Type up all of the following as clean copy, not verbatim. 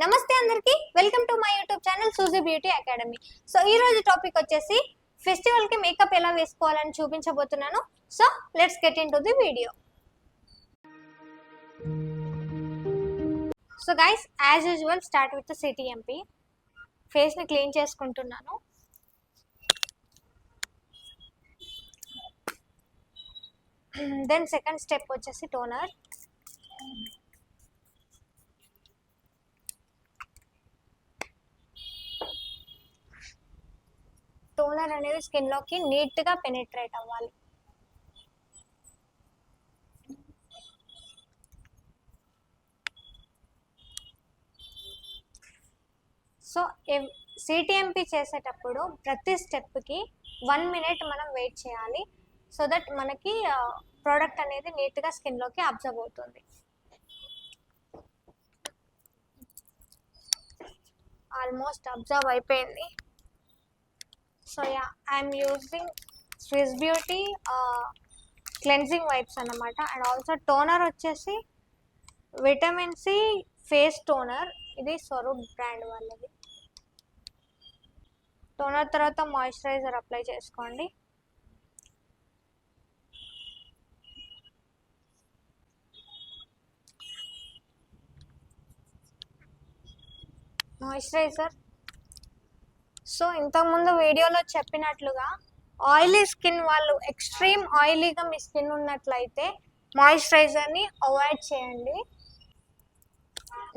నమస్తే అందరికి welcome to my YouTube channel Suji beauty academy. So ఈ రోజు టాపిక్ వచ్చేసి ఫెస్టివల్ కి మేకప్ ఎలా వేసుకోవాలని చూపించబోతున్నాను. So let's get into the video. So guys, as usual start with CTMP. Face ని క్లీన్ చేసుకుంటున్నాను. దెన్ సెకండ్ స్టెప్ వచ్చేసి టోనర్. టోనర్ అనేది స్కిన్ లోకి నీట్ గా పెనిట్రేట్ అవ్వాలి. సో సిటిఎంపి చేసేటప్పుడు ప్రతి స్టెప్కి 1 minute మనం వెయిట్ చేయాలి. సో దట్ మనకి ప్రోడక్ట్ అనేది నీట్గా స్కిన్లోకి అబ్జర్వ్ అవుతుంది. ఆల్మోస్ట్ అబ్జర్వ్ అయిపోయింది. So ya, I'm using Swiss beauty cleansing wipes అన్నమాట. అండ్ ఆల్సో టోనర్ వచ్చేసి విటమిన్ సి ఫేస్ టోనర్. ఇది స్వరూప్ బ్రాండ్ వాళ్ళది. టోనర్ తర్వాత మాయిశ్చరైజర్ అప్లై చేసుకోండి. మాయిశ్చరైజర్. సో ఇంతకుముందు వీడియోలో చెప్పినట్లుగా ఆయిలీ స్కిన్ వాళ్ళు, ఎక్స్ట్రీమ్ ఆయిలీగా మీ స్కిన్ ఉన్నట్లయితే మాయిశ్చరైజర్ని అవాయిడ్ చేయండి.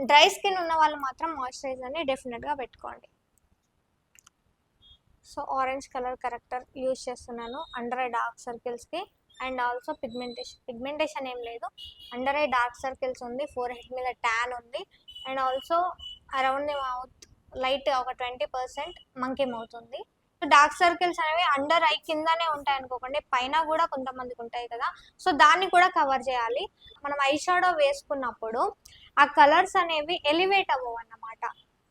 డ్రై స్కిన్ ఉన్న వాళ్ళు మాత్రం మాయిశ్చరైజర్ని డెఫినెట్గా పెట్టుకోండి. So orange colour corrector use చేస్తున్నాను అండర్ ఐ డార్క్ సర్కిల్స్కి. అండ్ ఆల్సో పిగ్మెంటేషన్ ఏం లేదు, అండర్ ఐ డార్క్ సర్కిల్స్ ఉంది, ఫోర్ హెడ్ మీద ట్యాన్ ఉంది. And also around the mouth light ఒక 20% మంకీ మౌత్ ఉంది. డార్క్ సర్కిల్స్ అనేవి అండర్ ఐ కిందనే ఉంటాయి అనుకోకండి, పైన కూడా కొంతమందికి ఉంటాయి కదా. సో దాన్ని కూడా కవర్ చేయాలి. మనం ఐ షాడో వేసుకున్నప్పుడు ఆ కలర్స్ అనేవి ఎలివేట్ అవ్వవు అన్నమాట.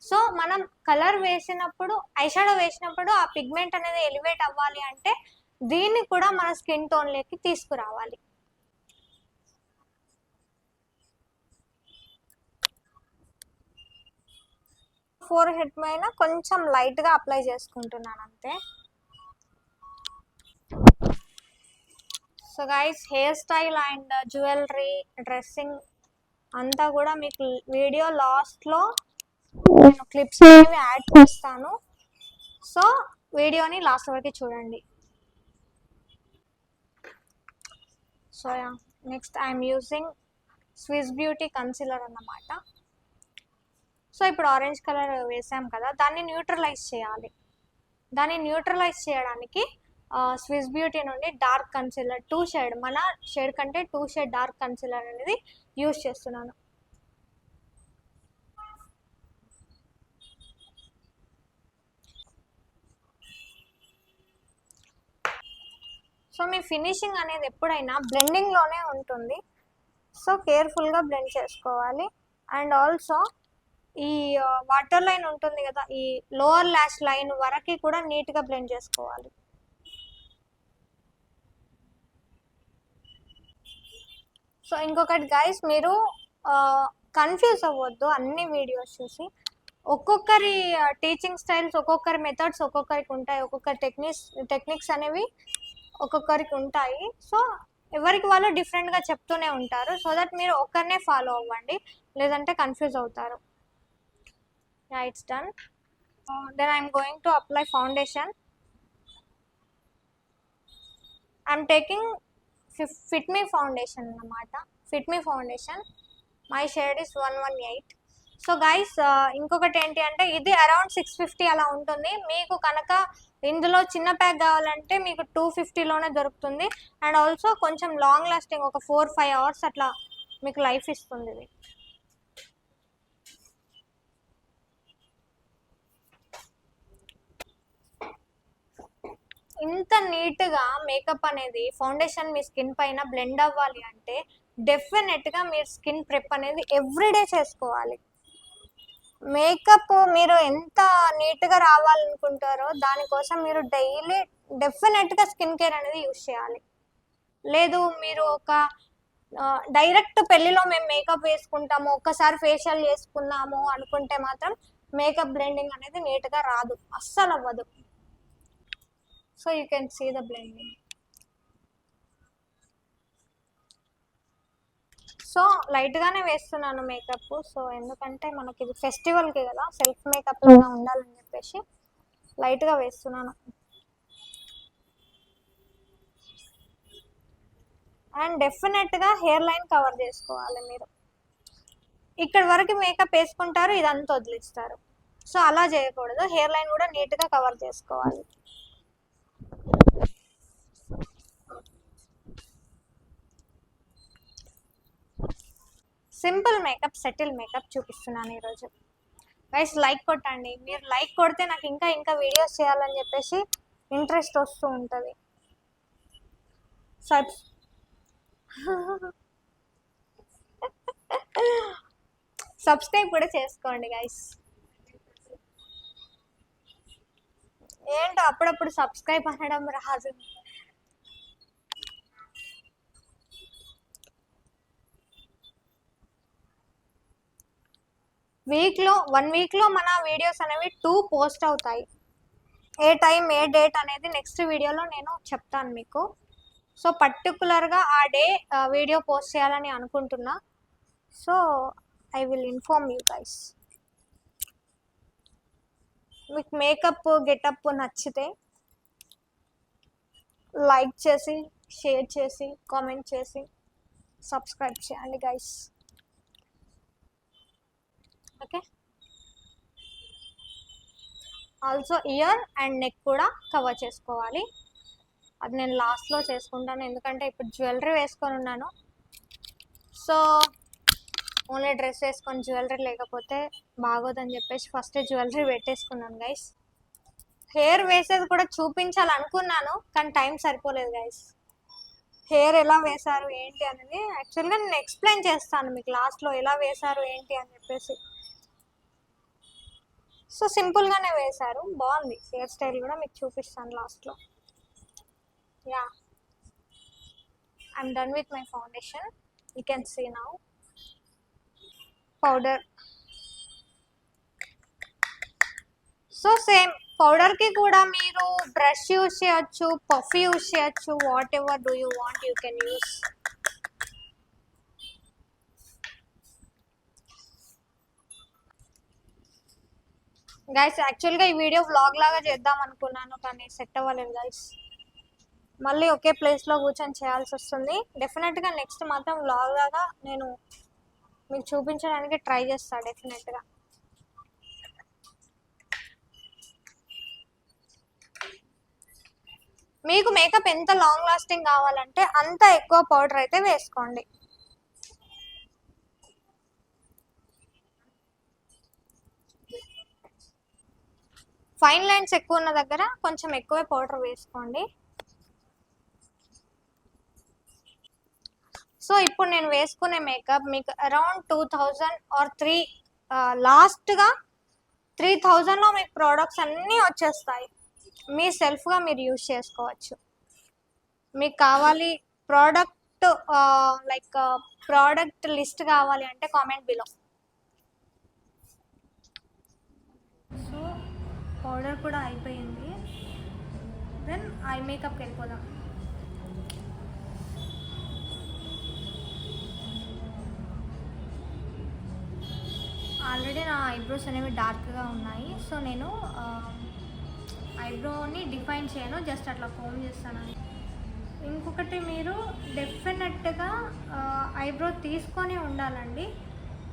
సో మనం కలర్ వేసినప్పుడు, ఐ షాడో వేసినప్పుడు ఆ పిగ్మెంట్ అనేది ఎలివేట్ అవ్వాలి అంటే దీన్ని కూడా మన స్కిన్ టోన్లోకి తీసుకురావాలి. ఫోర్ హెడ్ పైన కొంచెం లైట్గా అప్లై చేసుకుంటున్నాను అంతే. So guys, hair style and jewellery, dressing అంతా కూడా మీకు వీడియో లాస్ట్లో నేను క్లిప్స్ అనేవి యాడ్ చేస్తాను. సో వీడియోని లాస్ట్ వరకు చూడండి. So next I'm using Swiss beauty concealer అన్నమాట. సో ఇప్పుడు ఆరెంజ్ కలర్ వేసాం కదా, దాన్ని న్యూట్రలైజ్ చేయాలి. దాన్ని న్యూట్రలైజ్ చేయడానికి స్విస్ బ్యూటీ నుండి డార్క్ కన్సీలర్ 2 షేడ్, మన షేడ్ కంటే 2 షేడ్ డార్క్ కన్సీలర్ అనేది యూజ్ చేస్తున్నాను. సో మీ ఫినిషింగ్ అనేది ఎప్పుడైనా బ్లెండింగ్లోనే ఉంటుంది. సో కేర్ఫుల్గా బ్లెండ్ చేసుకోవాలి. అండ్ ఆల్సో ఈ వాటర్ లైన్ ఉంటుంది కదా, ఈ లోవర్ ల్యాష్ లైన్ వరకు కూడా నీట్గా బ్లెండ్ చేసుకోవాలి. సో ఇంకొకటి గైస్, మీరు కన్ఫ్యూజ్ అవ్వద్దు అన్ని వీడియోస్ చూసి. ఒక్కొక్కరి టీచింగ్ స్టైల్స్, ఒక్కొక్కరి మెథడ్స్ ఒక్కొక్కరికి ఉంటాయి, ఒక్కొక్కరి టెక్నిక్స్ అనేవి ఒక్కొక్కరికి ఉంటాయి. సో ఎవరికి వాళ్ళు డిఫరెంట్గా చెప్తూనే ఉంటారు. సో దట్ మీరు ఒక్కరినే ఫాలో అవ్వండి, లేదంటే కన్ఫ్యూజ్ అవుతారు. Yeah, it's done. Then I'm going to apply foundation. I'm taking Fit Me foundation అన్నమాట. Fit Me foundation. My shade is 118. So guys, ఇంకొకటి ఏంటి అంటే ఇది అరౌండ్ 650 అలా ఉంటుంది. మీకు కనుక ఇందులో చిన్న ప్యాక్ కావాలంటే మీకు 250లోనే దొరుకుతుంది. అండ్ ఆల్సో కొంచెం లాంగ్ లాస్టింగ్, ఒక 4-5 hours అట్లా మీకు లైఫ్ ఇస్తుంది ఇది. ఇంత నీట్గా మేకప్ అనేది ఫౌండేషన్ మీ స్కిన్ పైన బ్లెండ్ అవ్వాలి అంటే డెఫినెట్గా మీరు స్కిన్ ప్రెప్ అనేది ఎవ్రీడే చేసుకోవాలి. మేకప్ మీరు ఎంత నీట్గా రావాలనుకుంటారో దానికోసం మీరు డైలీ డెఫినెట్గా స్కిన్ కేర్ అనేది యూజ్ చేయాలి. లేదు మీరు ఒక డైరెక్ట్ పెళ్లిలో మేము మేకప్ వేసుకుంటాము, ఒక్కసారి ఫేషియల్ చేసుకున్నాము అనుకుంటే మాత్రం మేకప్ బ్లెండింగ్ అనేది నీట్గా రాదు, అస్సలు అవ్వదు. So you can see the blending. So లైట్గానే వేస్తున్నాను మేకప్. సో ఎందుకంటే మనకి ఇది ఫెస్టివల్కి కదా, సెల్ఫ్ మేకప్ లాగా ఉండాలని చెప్పేసి లైట్గా వేస్తున్నాను. అండ్ డెఫినెట్గా హెయిర్ లైన్ కవర్ చేసుకోవాలి మీరు. ఇక్కడ వరకు మేకప్ వేసుకుంటారు, ఇదంతా వదిలిస్తారు. సో అలా చేయకూడదు, హెయిర్ లైన్ కూడా నీట్గా కవర్ చేసుకోవాలి. సింపుల్ మేకప్, సెటిల్ మేకప్ చూపిస్తున్నాను ఈరోజు. గైస్ లైక్ కొట్టండి, మీరు లైక్ కొడితే నాకు ఇంకా ఇంకా వీడియోస్ చేయాలని చెప్పేసి ఇంట్రెస్ట్ వస్తూ ఉంటుంది. సబ్స్క్రైబ్ కూడా చేసుకోండి గైస్. ఏంటో అప్పుడప్పుడు సబ్స్క్రైబ్ అనడం రాదు. వన్ వీక్లో మన వీడియోస్ అనేవి 2 పోస్ట్ అవుతాయి. ఏ టైం ఏ డేట్ అనేది నెక్స్ట్ వీడియోలో నేను చెప్తాను మీకు. సో పర్టికులర్గా ఆ డే వీడియో పోస్ట్ చేయాలని అనుకుంటున్నా. So I will inform you guys. మీకు మేకప్ గెటప్ నచ్చితే లైక్ చేసి, షేర్ చేసి, కామెంట్ చేసి, సబ్స్క్రైబ్ చేయండి guys. Okay, also year and neck కూడా కవర్ చేసుకోవాలి. అది నేను లాస్ట్లో చేసుకుంటాను, ఎందుకంటే ఇప్పుడు జ్యువెలరీ వేసుకొని ఉన్నాను. సో ఓన్లీ డ్రెస్ వేసుకొని జ్యువెలరీ లేకపోతే బాగోదని చెప్పేసి ఫస్ట్ జ్యువెలరీ పెట్టేసుకున్నాను గైస్. హెయిర్ వేసేది కూడా చూపించాలనుకున్నాను, కానీ టైం సరిపోలేదు గైస్. హెయిర్ ఎలా వేశారు ఏంటి అనేది యాక్చువల్గా నేను ఎక్స్ప్లెయిన్ చేస్తాను మీకు లాస్ట్లో, ఎలా వేశారు ఏంటి అని చెప్పేసి. సో సింపుల్గానే వేశారు, బాగుంది హెయిర్ స్టైల్ కూడా, మీకు చూపిస్తాను లాస్ట్లో. Ya, I'm done with my foundation. You can see now. Powder, so same పౌడర్కి కూడా మీరు బ్రష్ యూజ్ చేయొచ్చు, పఫ్ యూజ్ చేయొచ్చు, whatever do you want you can use. Guys యాక్చువల్గా ఈ వీడియో వ్లాగ్ లాగా చేద్దాం అనుకున్నాను, కానీ సెట్ అవ్వలేదు గైస్. మళ్ళీ ఒకే ప్లేస్లో కూర్చొని చేయాల్సి వస్తుంది. డెఫినెట్గా నెక్స్ట్ మాత్రం వ్లాగ్ లాగా నేను మీకు చూపించడానికి ట్రై చేస్తాను డెఫినెట్గా. మీకు మేకప్ ఎంత లాంగ్ లాస్టింగ్ కావాలంటే అంత ఎక్కువ పౌడర్ అయితే వేసుకోండి. ఫైన్ లైన్స్ ఎక్కువ ఉన్న దగ్గర కొంచెం ఎక్కువే పౌడర్ వేసుకోండి. సో ఇప్పుడు నేను వేసుకునే మేకప్ మీకు అరౌండ్ 2000 ఆర్ 3 లాస్ట్గా 3000లో మీకు ప్రోడక్ట్స్ అన్నీ వచ్చేస్తాయి. మీ సెల్ఫ్గా మీరు యూజ్ చేసుకోవచ్చు. మీకు కావాలి ప్రోడక్ట్ లైక్ ప్రోడక్ట్ లిస్ట్ కావాలి అంటే కామెంట్ బిలో. సో పౌడర్ కూడా అయిపోయింది, దెన్ ఐ మేకప్కి వెళ్ళిపోదాం. ఆల్రెడీ నా ఐబ్రోస్ అనేవి డార్క్గా ఉన్నాయి. సో నేను ఐబ్రోని డిఫైన్ చేయను, జస్ట్ అట్లా ఫోమ్ చేస్తాను. ఇంకొకటి, మీరు డెఫినెట్గా ఐబ్రో తీసుకొని ఉండాలండి,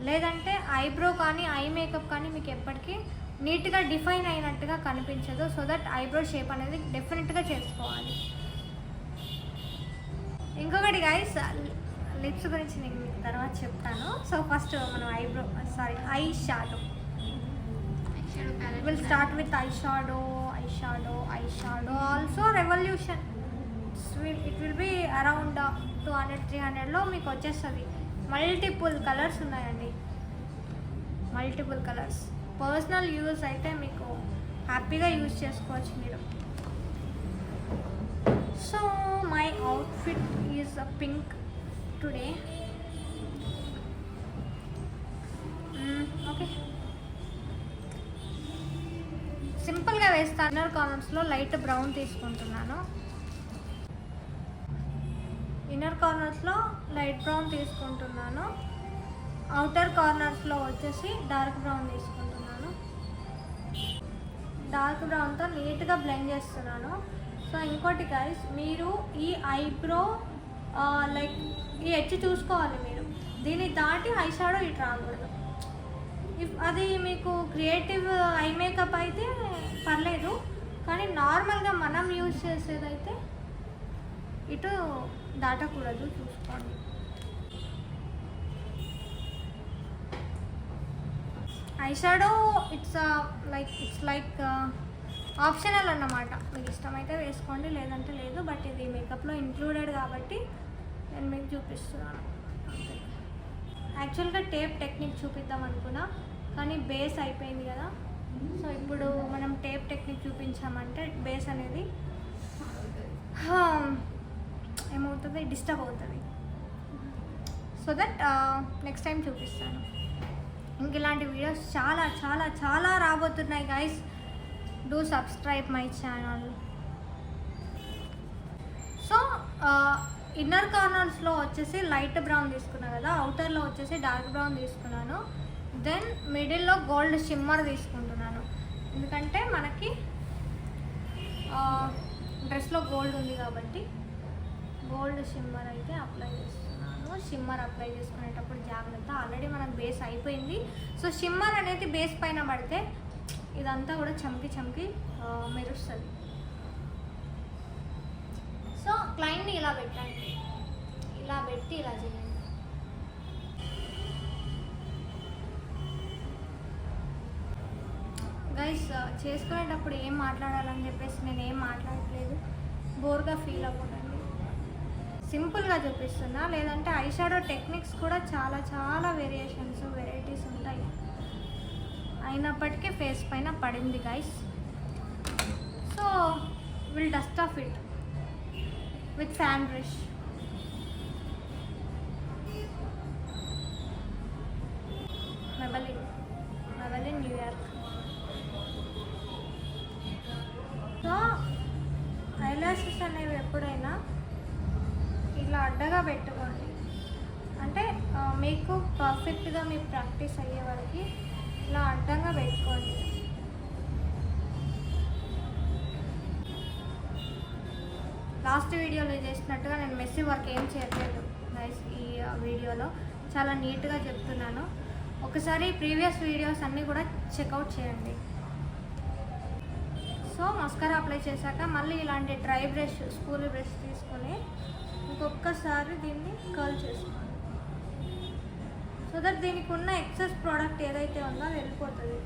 లేదంటే ఐబ్రో కానీ ఐ మేకప్ కానీ మీకు ఎప్పటికీ నీట్గా డిఫైన్ అయినట్టుగా కనిపించదు. సో దట్ ఐబ్రో షేప్ అనేది డెఫినెట్గా చేసుకోవాలి. ఇంకొకటి గైస్, లిప్స్ గురించి నేను మీకు తర్వాత చెప్తాను. సో ఫస్ట్ మనం eye shadow will start with eye shadow also Revolution. It will be around 200-300లో మీకు వచ్చేస్తుంది. మల్టిపుల్ కలర్స్ ఉన్నాయండి, మల్టిపుల్ కలర్స్. పర్సనల్ యూజ్ అయితే మీకు హ్యాపీగా యూజ్ చేసుకోవచ్చు మీరు. So my outfit is pink today. Okay, సింపుల్గా వేస్తాను. ఇన్నర్ కార్నర్స్లో లైట్ బ్రౌన్ తీసుకుంటున్నాను. ఇన్నర్ కార్నర్స్లో లైట్ బ్రౌన్ తీసుకుంటున్నాను. అవుటర్ కార్నర్స్లో వచ్చేసి డార్క్ బ్రౌన్ తీసుకుంటున్నాను. డార్క్ బ్రౌన్తో నీట్గా బ్లెండ్ చేస్తున్నాను. సో ఇంకోటి గైస్, మీరు ఈ ఐబ్రో లైక్ ఈ ఎడ్జ్ చూసుకోవాలి. మీరు దీన్ని దాటి ఐ షాడో ఇటు రాకూడదు. ఇఫ్ అది మీకు క్రియేటివ్ ఐ మేకప్ అయితే పర్లేదు, కానీ నార్మల్గా మనం యూజ్ చేసేదైతే ఇటు దాటకూడదు, చూసుకోండి. Eye shadow it's like optional అన్నమాట. మీకు ఇష్టమైతే వేసుకోండి, లేదంటే లేదు. బట్ ఇది మేకప్లో ఇంక్లూడెడ్ కాబట్టి నేను మీకు చూపిస్తున్నాను. యాక్చువల్గా టేప్ టెక్నిక్ చూపిద్దాం అనుకున్నా, కానీ బేస్ అయిపోయింది కదా. సో ఇప్పుడు మనం టేప్ టెక్నిక్ చూపించామంటే బేస్ అనేది ఏమవుతుంది, డిస్టర్బ్ అవుతుంది. సో దట్ నెక్స్ట్ టైం చూపిస్తాను. ఇంక ఇలాంటి వీడియోస్ చాలా చాలా చాలా రాబోతున్నాయి guys. Do subscribe my channel. So inner కార్నర్స్లో వచ్చేసి లైట్ బ్రౌన్ తీసుకున్నాను కదా, అవుటర్లో వచ్చేసి డార్క్ బ్రౌన్ తీసుకున్నాను. దెన్ మిడిల్లో గోల్డ్ షిమ్మర్ తీసుకుంటున్నాను, ఎందుకంటే మనకి డ్రెస్లో గోల్డ్ ఉంది కాబట్టి గోల్డ్ షిమ్మర్ అయితే అప్లై చేస్తున్నాను. షిమ్మర్ అప్లై చేసుకునేటప్పుడు జాగ్రత్త, ఆల్రెడీ మనకు బేస్ అయిపోయింది. సో షిమ్మర్ అనేది బేస్ పైన పడితే ఇదంతా కూడా చమ్కి చమ్కి మెరుస్తుంది. సో క్లైంట్ని ఇలా పెట్టండి, ఇలా పెట్టి ఇలా చేయండి. గైస్ చేసుకునేటప్పుడు ఏం మాట్లాడాలని చెప్పేసి నేను ఏం మాట్లాడట్లేదు, బోర్గా ఫీల్ అవ్వకండి. సింపుల్గా చూపిస్తున్నా, లేదంటే ఐ షాడో టెక్నిక్స్ కూడా చాలా చాలా వేరియేషన్స్ వెరైటీస్ ఉంటాయి. అయినప్పటికీ ఫేస్ పైన పడింది guys. So will dust of it with fan brush. మెబలిన్ New York. So eyelashes అనేవి ఎప్పుడైనా ఇలా అడ్డగా పెట్టుకోండి, అంటే మీకు పర్ఫెక్ట్గా మీ ప్రాక్టీస్ అయ్యే వరకు ఇలా అడ్డంగా పెట్టుకోండి. లాస్ట్ వీడియోలో చేసినట్టుగా నేను మెస్సీ వర్క్ ఏం చేయట్లేదు గైస్. ఈ వీడియోలో చాలా నీట్గా చెప్తున్నాను. ఒకసారి ప్రీవియస్ వీడియోస్ అన్నీ కూడా చెక్అవుట్ చేయండి. సో మస్కరా అప్లై చేశాక మళ్ళీ ఇలాంటి డ్రై బ్రష్, స్పూల్ బ్రష్ తీసుకొని ఇంకొకసారి దీన్ని కర్ల్ చేసుకోండి. సో దట్ దీనికి ఉన్న ఎక్సెస్ ప్రోడక్ట్ ఏదైతే ఉందో అది వెళ్ళిపోతుంది.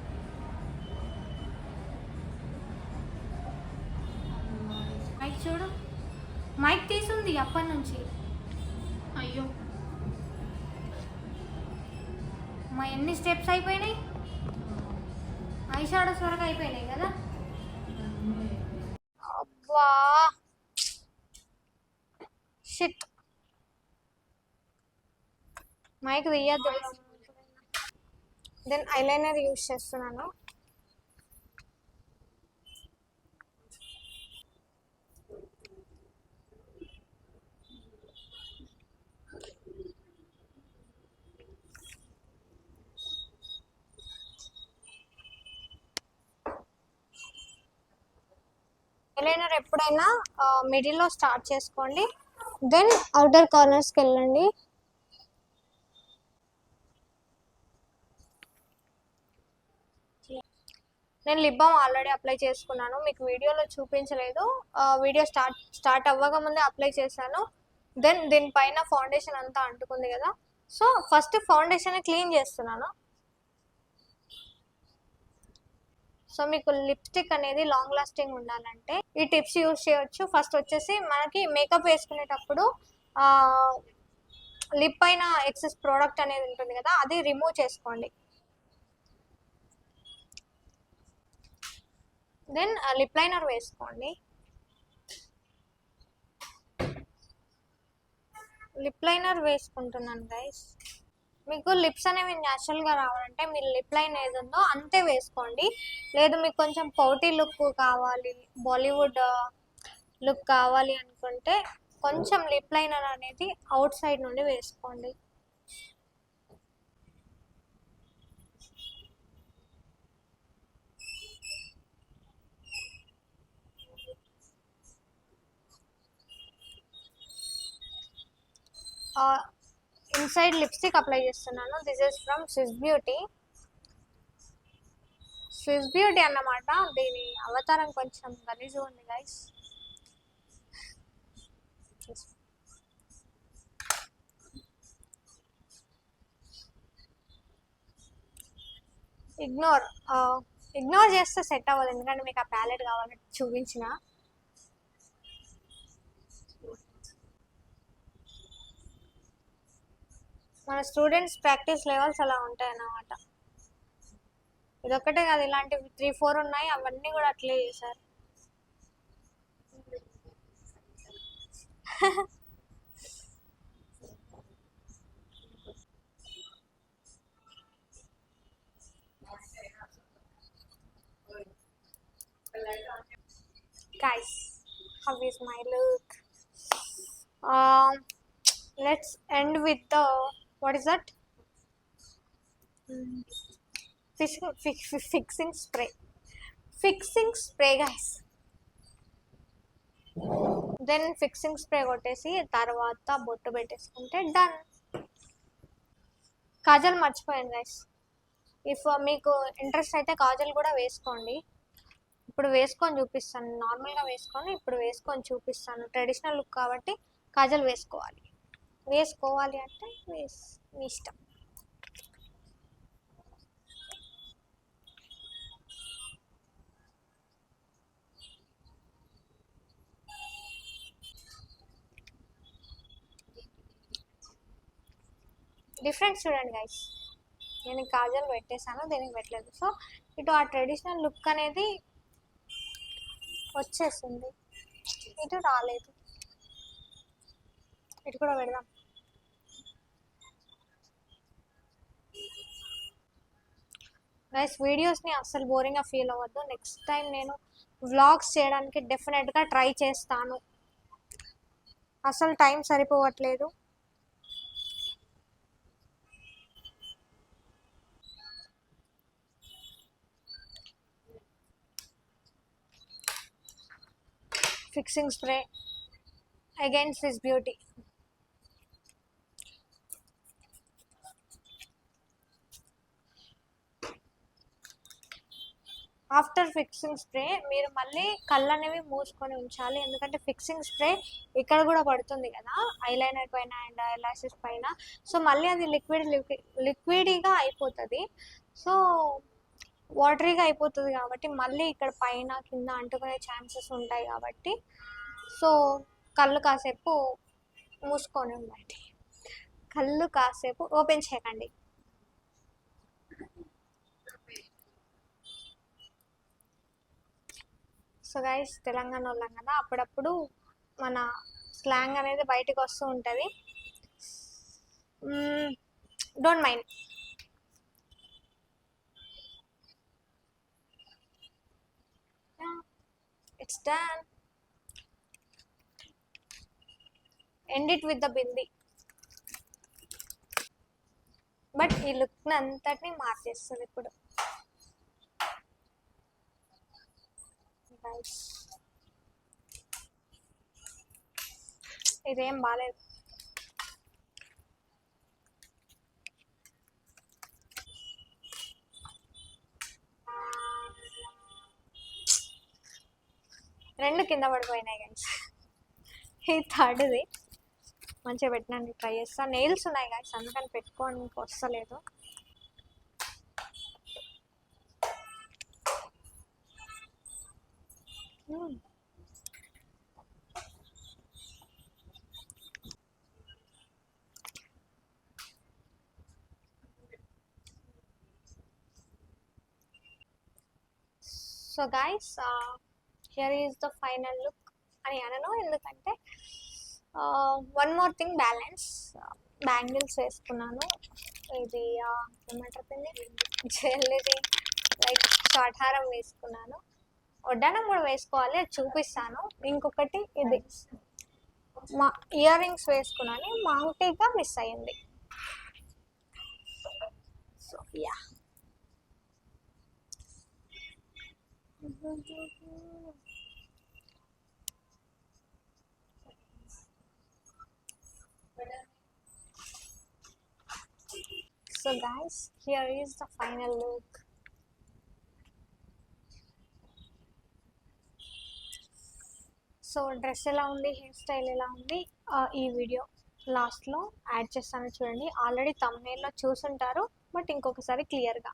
మైక్ చూడు, మైక్ తీసుంది అప్పటి నుంచి. అయ్యో మా ఎన్ని స్టెప్స్ అయిపోయినాయి, ఐ షాడోస్ వరకు అయిపోయినాయి కదా. అబ్బా షిట్, మైక్ తీయద్దు. దెన్ ఐలైనర్ యూజ్ చేస్తున్నాను. ఐలైనర్ ఎప్పుడైనా మిడిల్లో స్టార్ట్ చేసుకోండి, దెన్ అవుటర్ కార్నర్స్కి వెళ్ళండి. నేను లిప్ బామ్ ఆల్రెడీ అప్లై చేసుకున్నాను, మీకు వీడియోలో చూపించలేదు. వీడియో స్టార్ట్ అవ్వక ముందే అప్లై చేశాను. దెన్ దీనిపైన ఫౌండేషన్ అంతా అంటుకుంది కదా, సో ఫస్ట్ ఫౌండేషన్ క్లీన్ చేస్తున్నాను. సో మీకు లిప్స్టిక్ అనేది లాంగ్ లాస్టింగ్ ఉండాలంటే ఈ టిప్స్ యూజ్ చేయొచ్చు. ఫస్ట్ వచ్చేసి మనకి మేకప్ వేసుకునేటప్పుడు లిప్ పైన ఎక్సెస్ ప్రోడక్ట్ అనేది ఉంటుంది కదా, అది రిమూవ్ చేసుకోండి. దెన్ లిప్ లైనర్ వేసుకోండి. లిప్ లైనర్ వేసుకుంటున్నాను గైస్. మీకు లిప్స్ అనేవి న్యాచురల్గా రావాలంటే మీరు లిప్ లైన్ ఏది ఉందో అంతే వేసుకోండి. లేదు మీకు కొంచెం పౌటీ లుక్ కావాలి, బాలీవుడ్ లుక్ కావాలి అనుకుంటే కొంచెం లిప్ లైనర్ అనేది అవుట్ సైడ్ నుండి వేసుకోండి. ఇన్సైడ్ లిప్స్టిక్ అప్లై చేస్తున్నాను. This is from Swiss beauty. Swiss beauty అన్నమాట. దీని అవతారం కొంచెం గలీజు ఉంది గైస్. ఇగ్నోర్ ఇగ్నోర్ చేస్తే సెట్ అవ్వదు, ఎందుకంటే మీకు ఆ ప్యాలెట్ కావాలని చూపించిన. మన స్టూడెంట్స్ ప్రాక్టీస్ లెవెల్స్ అలా ఉంటాయి అన్నమాట. ఇదొక్కటే కాదు, ఇలాంటివి 3-4 ఉన్నాయి, అవన్నీ కూడా అట్లే చేశారు. Guys, how is my look? Let's end with the, what is that? Fixing spray. Fixing spray, guys. Then fixing spray కొట్టేసి తర్వాత బొట్టు పెట్టేసుకుంటే డన్. కాజల్ మర్చిపోయాను గైస్. ఇఫ్ మీకు ఇంట్రెస్ట్ అయితే కాజల్ కూడా వేసుకోండి. ఇప్పుడు వేసుకొని చూపిస్తాను. నార్మల్గా వేసుకొని ఇప్పుడు వేసుకొని చూపిస్తాను. ట్రెడిషనల్ లుక్ కాబట్టి కాజల్ వేసుకోవాలి. వేసుకోవాలి అంటే మీ ఇష్టం. డిఫరెన్స్ చూడండి గైస్. నేను కాజల్ పెట్టేశాను, దీనికి పెట్టలేదు. సో ఇటు ఆ ట్రెడిషనల్ లుక్ అనేది వచ్చేసింది, ఇటు రాలేదు. ఇటు కూడా పెడదాం. గైస్, వీడియోస్ని అస్సలు బోరింగ్గా ఫీల్ అవ్వద్దు. నెక్స్ట్ టైం నేను వ్లాగ్స్ చేయడానికి డెఫినెట్గా ట్రై చేస్తాను. అసలు టైం సరిపోవట్లేదు. Fixing spray again Swiss beauty. After fixing spray మీరు మళ్ళీ కళ్ళు అనేవి మూసుకొని ఉంచాలి, ఎందుకంటే ఫిక్సింగ్ స్ప్రే ఇక్కడ కూడా పడుతుంది కదా, ఐలైనర్ పైన అండ్ ఐలాషెస్ పైన. సో మళ్ళీ అది లిక్విడీగా అయిపోతుంది. సో వాటరీగా అయిపోతుంది కాబట్టి మళ్ళీ ఇక్కడ పైన కింద అంటుకునే ఛాన్సెస్ ఉంటాయి కాబట్టి సో కళ్ళు కాసేపు మూసుకొని ఉండండి. కళ్ళు కాసేపు ఓపెన్ చేయకండి. సో గైస్, తెలంగాణ వాళ్ళం కదా, అప్పుడప్పుడు మన స్లాంగ్ అనేది బయటకు వస్తూ ఉంటుంది. Don't mind. It's done. End it with the bindi. But ఈ లుక్ అంతటిని మార్చేస్తుంది ఇప్పుడు. ఇదేం బాలేదు. రెండు కింద పడిపోయినాయి గైస్. ఈ థర్డ్ది మంచిగా పెట్టడానికి ట్రై చేస్తా. నెయిల్స్ ఉన్నాయి గైస్, అందుకని పెట్టుకోవడానికి వస్తలేదు. So guys, here is the final look అని అనను, ఎందుకంటే one more thing balance bangles వేసుకున్నాను. ఇది ఏమంటారు జ్యువెలరీ లైక్ షార్ట్ హారం వేసుకున్నాను. వడ్డానం కూడా వేసుకోవాలి, అది చూపిస్తాను. ఇంకొకటి ఇది మా ఇయర్ రింగ్స్ వేసుకున్నాను, మాంగ్టీగా మిస్ అయ్యింది. So yeah so guys, here is the final look. So dress ఎలా ఉంది, హెయిర్ స్టైల్ ఎలా ఉంది, ఈ వీడియో లాస్ట్లో యాడ్ చేస్తాను చూడండి. ఆల్రెడీ thumbnail లో చూసుంటారు, బట్ ఇంకొకసారి క్లియర్గా.